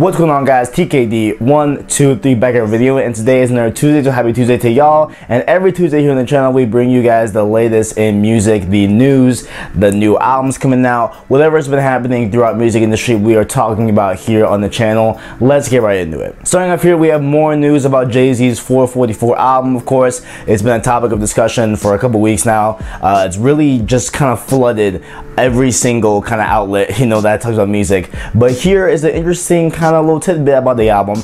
What's going on, guys? TKD123 back at a video, and today is another Tuesday, so happy Tuesday to y'all. And every Tuesday here on the channel we bring you guys the latest in music, the news, the new albums coming out, whatever's been happening throughout music industry we are talking about here on the channel. Let's get right into it. Starting off here, we have more news about Jay-Z's 444 album. Of course, it's been a topic of discussion for a couple weeks now. It's really just kind of flooded every single kind of outlet, that talks about music. But here is an interesting kind of little tidbit about the album.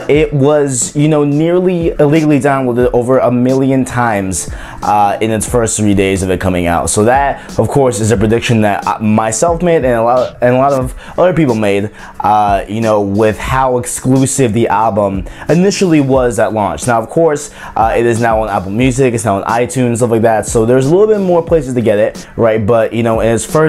It was, nearly illegally downloaded over 1 million times in its first 3 days of it coming out. So that, of course, is a prediction that myself made and a lot of other people made, with how exclusive the album initially was at launch. Now, of course, it is now on Apple Music, it's now on iTunes, stuff like that. So there's a little bit more places to get it, right? But, in its first,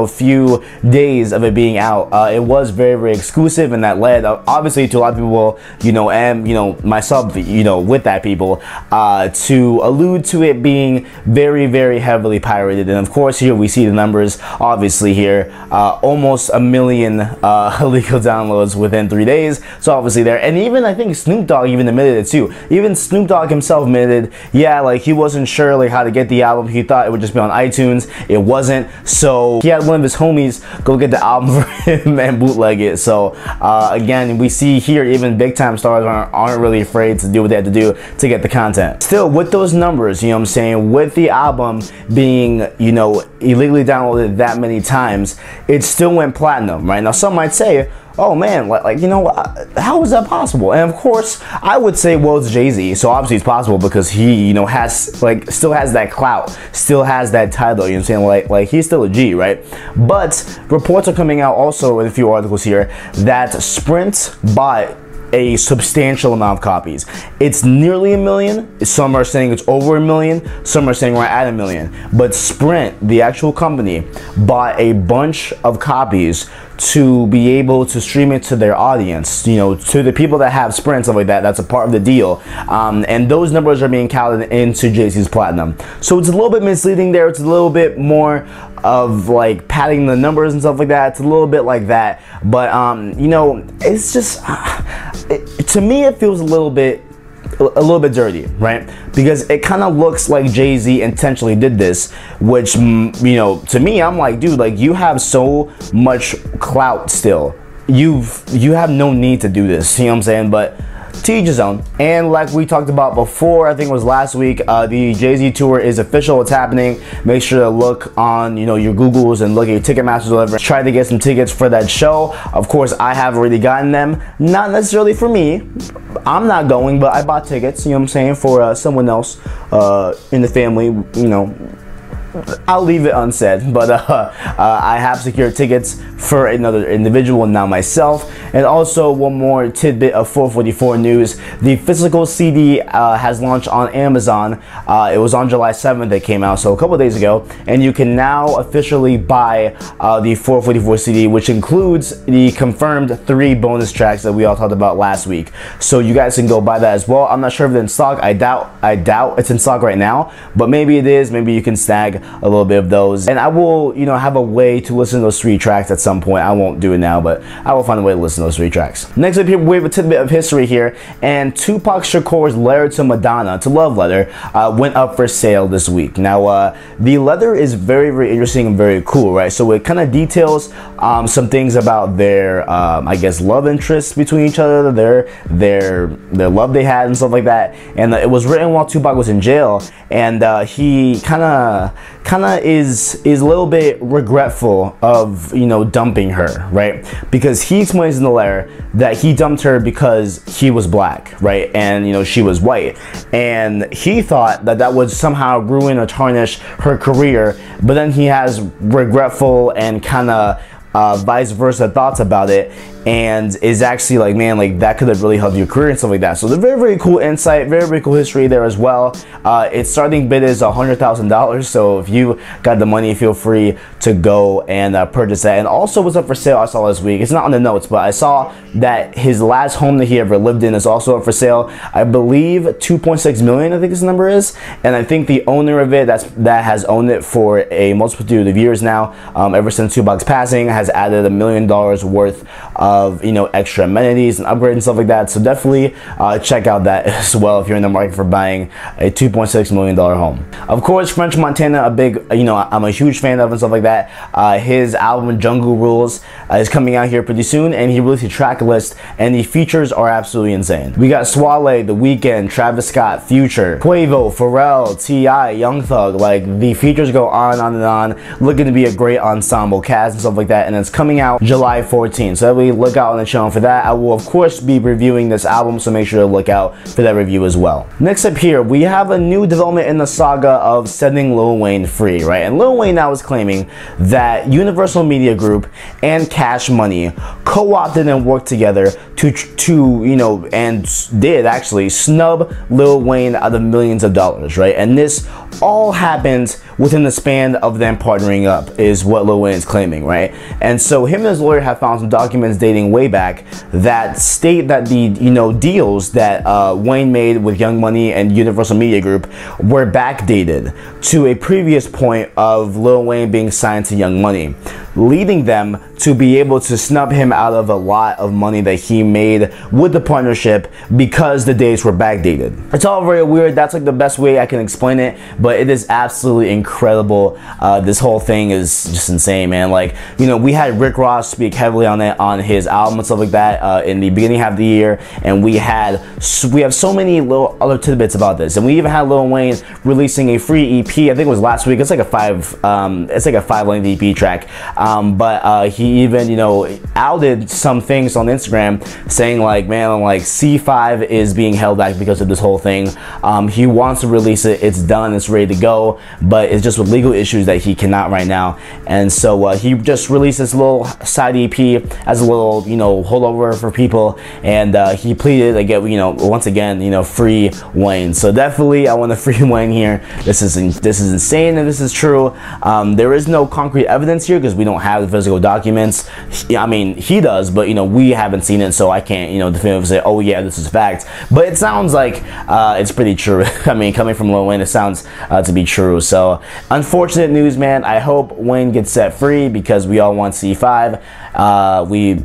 few days of it being out, it was very, very exclusive, and that led, obviously, to a lot of people, and, myself, with that people, to allude to it being very, very heavily pirated. And of course, here we see the numbers, obviously here, almost 1 million illegal downloads within 3 days. So obviously there, and even I think Snoop Dogg even admitted it too. Even Snoop Dogg himself admitted, yeah, like he wasn't sure like how to get the album. He thought it would just be on iTunes. It wasn't. So he had one of his homies go get the album for him and bootleg it. So again, we see here even big time stars aren't really afraid to do what they have to do to get the content. Still, with those numbers, what I'm saying, with the album being, illegally downloaded that many times, it still went platinum, right? Now some might say, oh man, how is that possible? And of course, I would say, well, it's Jay-Z, so obviously it's possible because he, still has that clout, still has that title, you know what I'm saying? Like he's still a G, right? But reports are coming out also in a few articles here that Sprint bought a substantial amount of copies. It's nearly 1 million. Some are saying it's over 1 million. Some are saying we're at 1 million. But Sprint, the actual company, bought a bunch of copies to be able to stream it to their audience, to the people that have Sprint, stuff like that. That's a part of the deal. And those numbers are being counted into Jay-Z's platinum. So it's a little bit misleading there. It's a little bit more of like padding the numbers and stuff like that. It's a little bit like that. But, it's just, to me, it feels a little bit dirty, right? Because it kind of looks like Jay-Z intentionally did this, which, to me, I'm like, dude, like you have so much clout still. You have no need to do this, you know what I'm saying? But to each his own. And like we talked about before, I think it was last week, the Jay-Z tour is official. It's happening. Make sure to look on, your Googles and look at your Ticketmasters or whatever. Try to get some tickets for that show. Of course, I have already gotten them. Not necessarily for me. I'm not going, but I bought tickets, you know what I'm saying, for someone else in the family, I'll leave it unsaid, but I have secured tickets for another individual, now myself. And also one more tidbit of 444 news. The physical CD has launched on Amazon. It was on July 7th it came out, so a couple of days ago. And you can now officially buy the 444 CD, which includes the confirmed 3 bonus tracks that we all talked about last week. So you guys can go buy that as well. I'm not sure if it's in stock. I doubt it's in stock right now, but maybe it is. Maybe you can snag a little bit of those, and I will have a way to listen to those 3 tracks at some point. I won't do it now, but I will find a way to listen to those 3 tracks. Next up here, we have a tidbit of history here, and Tupac Shakur's letter to Madonna, to Love Letter, went up for sale this week. Now the letter is very, very interesting and very cool, right? So it kind of details some things about their I guess love interests between each other, their love they had and stuff like that. And it was written while Tupac was in jail, and he kind of is a little bit regretful of dumping her, right? Because he explains in the letter that he dumped her because he was black, right? And she was white, and he thought that would somehow ruin or tarnish her career. But then he has regretful and kind of vice versa thoughts about it, and is actually like, man, like that could have really helped your career and stuff like that. So the very, very cool insight, very, very cool history there as well. Its starting bid is $100,000, so if you got the money, feel free to go and purchase that. And also what's up for sale I saw this week, it's not on the notes, but I saw that his last home that he ever lived in is also up for sale. I believe 2.6 million, I think his number is, and I think the owner of it that has owned it for a multitude of years now, ever since Tupac's passing, has added $1 million worth of, you know, extra amenities and upgrades and stuff like that. So definitely check out that as well if you're in the market for buying a $2.6 million home. Of course, French Montana, a big, you know, I'm a huge fan of and stuff like that. His album Jungle Rules is coming out here pretty soon, and he released a track list, and the features are absolutely insane. We got Swale, The Weeknd, Travis Scott, Future, Quavo, Pharrell, T.I., Young Thug. Like, the features go on and on. Looking to be a great ensemble cast and stuff like that, and it's coming out July 14th. So definitely look out on the channel for that. I will of course be reviewing this album, so make sure to look out for that review as well. Next up here, we have a new development in the saga of setting Lil Wayne free, right? And Lil Wayne now is claiming that Universal Media Group and Cash Money co-opted and worked together to you know, and did actually snub Lil Wayne out of millions of dollars, right? And this all happened within the span of them partnering up, is what Lil Wayne is claiming, right? And so him and his lawyer have found some documents dating way back that state that the, you know, deals that Wayne made with Young Money and Universal Media Group were backdated to a previous point of Lil Wayne being signed to Young Money, leading them to be able to snub him out of a lot of money that he made with the partnership because the dates were backdated. It's all very weird. That's like the best way I can explain it, but it is absolutely incredible. This whole thing is just insane, man. Like, you know, we had Rick Ross speak heavily on it on his album and stuff like that in the beginning half of the year, and we have so many little other tidbits about this, and we even had Lil Wayne releasing a free EP. I think it was last week. It's like a 5-length EP track, but he even, you know, outed some things on Instagram saying like, man, like C5 is being held back because of this whole thing. He wants to release it. It's done. It's ready to go, but it's just with legal issues that he cannot right now. And so he just released this little side EP as a little, you know, holdover for people, and he pleaded again, you know, once again, you know, free Wayne. So definitely I want to free Wayne here. This is insane, and this is true. There is no concrete evidence here because we don't have the physical documents. I mean, he does, but you know, we haven't seen it, so I can't, you know, definitively say, oh yeah, this is fact. But it sounds like it's pretty true. I mean, coming from Lil Wayne, it sounds to be true. So unfortunate news, man. I hope Wayne gets set free because we all want C5. We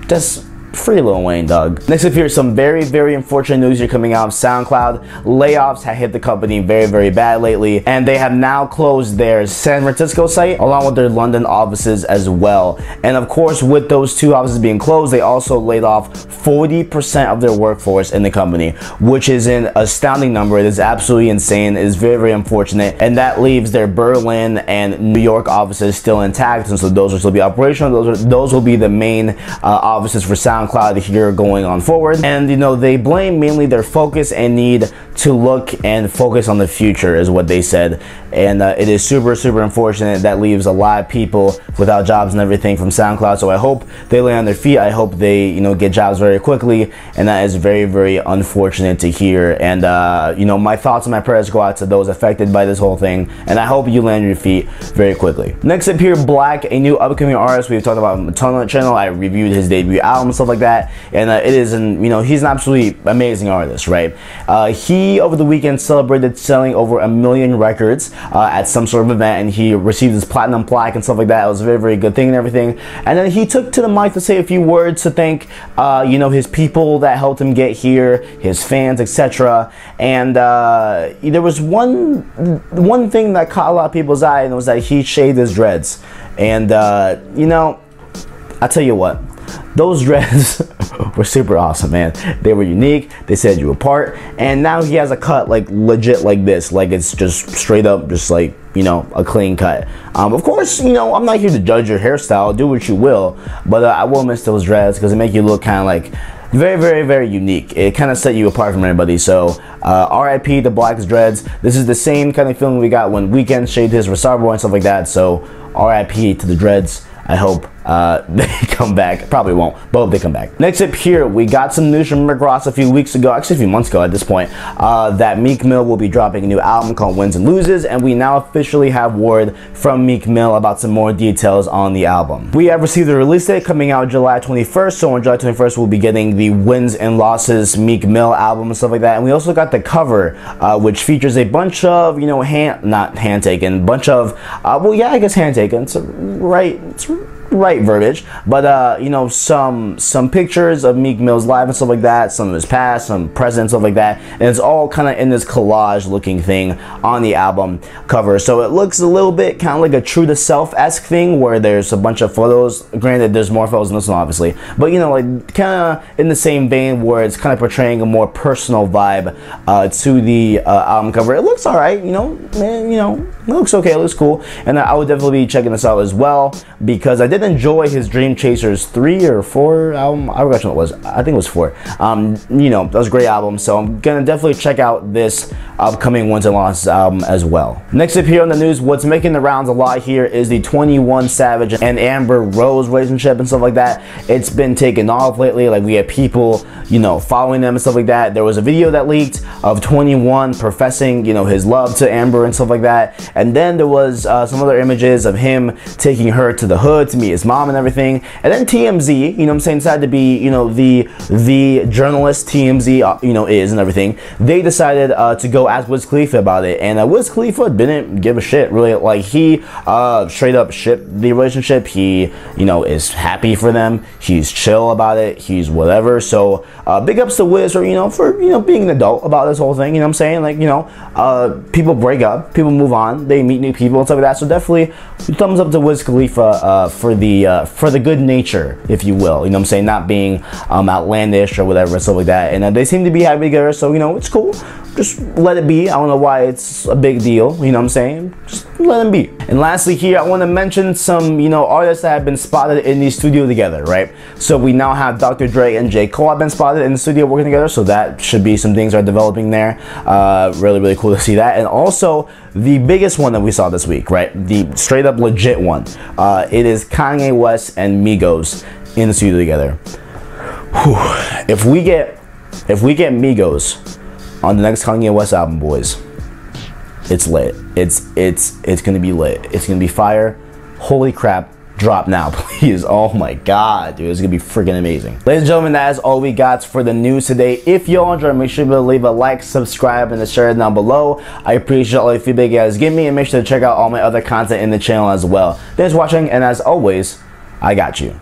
just free Lil Wayne, dog. Next up here, some very, very unfortunate news here coming out of SoundCloud. Layoffs have hit the company very, very bad lately, and they have now closed their San Francisco site along with their London offices as well. And of course, with those two offices being closed, they also laid off 40% of their workforce in the company, which is an astounding number. It is absolutely insane. It is very, very unfortunate, and that leaves their Berlin and New York offices still intact, and so those will still be operational. Those will be the main offices for SoundCloud here going on forward. And you know, they blame mainly their focus and need to look and focus on the future is what they said. And it is super, super unfortunate. That leaves a lot of people without jobs and everything from SoundCloud. So I hope they lay on their feet. I hope they, you know, get jobs very quickly, and that is very, very unfortunate to hear. And you know, my thoughts and my prayers go out to those affected by this whole thing, and I hope you land on your feet very quickly. Next up here, Black, a new upcoming artist we've talked about on the channel. I reviewed his debut album and stuff like that, and it is you know, he's an absolutely amazing artist, right? He over the weekend celebrated selling over 1 million records at some sort of event, and he received his platinum plaque and stuff like that. It was a very, very good thing and everything. And then he took to the mic to say a few words to thank you know, his people that helped him get here, his fans, etc. And there was one thing that caught a lot of people's eye, and it was that he shaved his dreads. And you know, I tell you what, those dreads were super awesome, man. They were unique. They set you apart. And now he has a cut like legit like this, like it's just straight up, just like, you know, a clean cut. Of course, you know, I'm not here to judge your hairstyle. Do what you will, but I will miss those dreads because they make you look kind of like very, very, very unique. It kind of set you apart from everybody. So RIP to Black's dreads. This is the same kind of feeling we got when Weeknd shaved his Rosarbo and stuff like that. So RIP to the dreads. I hope they come back. Probably won't, but hope they come back. Next up here, we got some news from Rick Ross a few weeks ago, actually a few months ago at this point, that Meek Mill will be dropping a new album called Wins and Loses, and we now officially have word from Meek Mill about some more details on the album. We have received the release date coming out July 21st, so on July 21st we'll be getting the Wins and Losses Meek Mill album and stuff like that, and we also got the cover, which features a bunch of, you know, not hand taken, bunch of, well yeah, I guess hand taken, it's right, it's right verbiage, but you know, some pictures of Meek Mill's live and stuff like that, some of his past, some present, stuff like that, and it's all kind of in this collage looking thing on the album cover. So it looks a little bit kind of like a true to self-esque thing, where there's a bunch of photos. Granted, there's more photos in this one, obviously, but you know, like kind of in the same vein, where it's kind of portraying a more personal vibe to the album cover. It looks all right, you know, man, you know, it looks okay, it looks cool, and I would definitely be checking this out as well, because I did enjoy his Dream Chasers 3 or 4 album. I forgot which one it was. I think it was 4. You know, that was a great album, so I'm gonna definitely check out this upcoming Wins and Losses album as well. Next up here on the news, what's making the rounds a lot here is the 21 Savage and Amber Rose relationship and stuff like that. It's been taken off lately. Like, we have people, you know, following them and stuff like that. There was a video that leaked of 21 professing, you know, his love to Amber and stuff like that, and then there was some other images of him taking her to the hood to meet his mom and everything. And then TMZ, you know what I'm saying, decided to be, you know, the journalist TMZ, you know, is and everything. They decided to go ask Wiz Khalifa about it, and Wiz Khalifa didn't give a shit, really. Like, he straight up shipped the relationship. He, you know, is happy for them. He's chill about it. He's whatever. So big ups to Wiz for, you know, being an adult about this whole thing. You know what I'm saying? Like, you know, people break up, people move on, they meet new people and stuff like that. So definitely thumbs up to Wiz Khalifa for the good nature, if you will. You know what I'm saying? Not being outlandish or whatever and stuff like that. And they seem to be happy together, so, you know, it's cool. Just let it be. I don't know why it's a big deal, you know what I'm saying? Just let them be. And lastly here, I want to mention some, you know, artists that have been spotted in the studio together, right? So we now have Dr. Dre and J. Cole have been spotted in the studio working together, so that should be some things are developing there. Really, really cool to see that. And also, the biggest one that we saw this week, right? The straight up legit one. It is Kanye West and Migos in the studio together. Whew. If we get Migos on the next Kanye West album, boys, it's lit. It's gonna be lit. It's gonna be fire. Holy crap. Drop now, please. Oh my god, dude, it's gonna be freaking amazing. Ladies and gentlemen, that is all we got for the news today. If y'all enjoyed, make sure to leave a like, subscribe, and share it down below. I appreciate all the feedback you guys give me, and make sure to check out all my other content in the channel as well. Thanks for watching, and as always, I got you.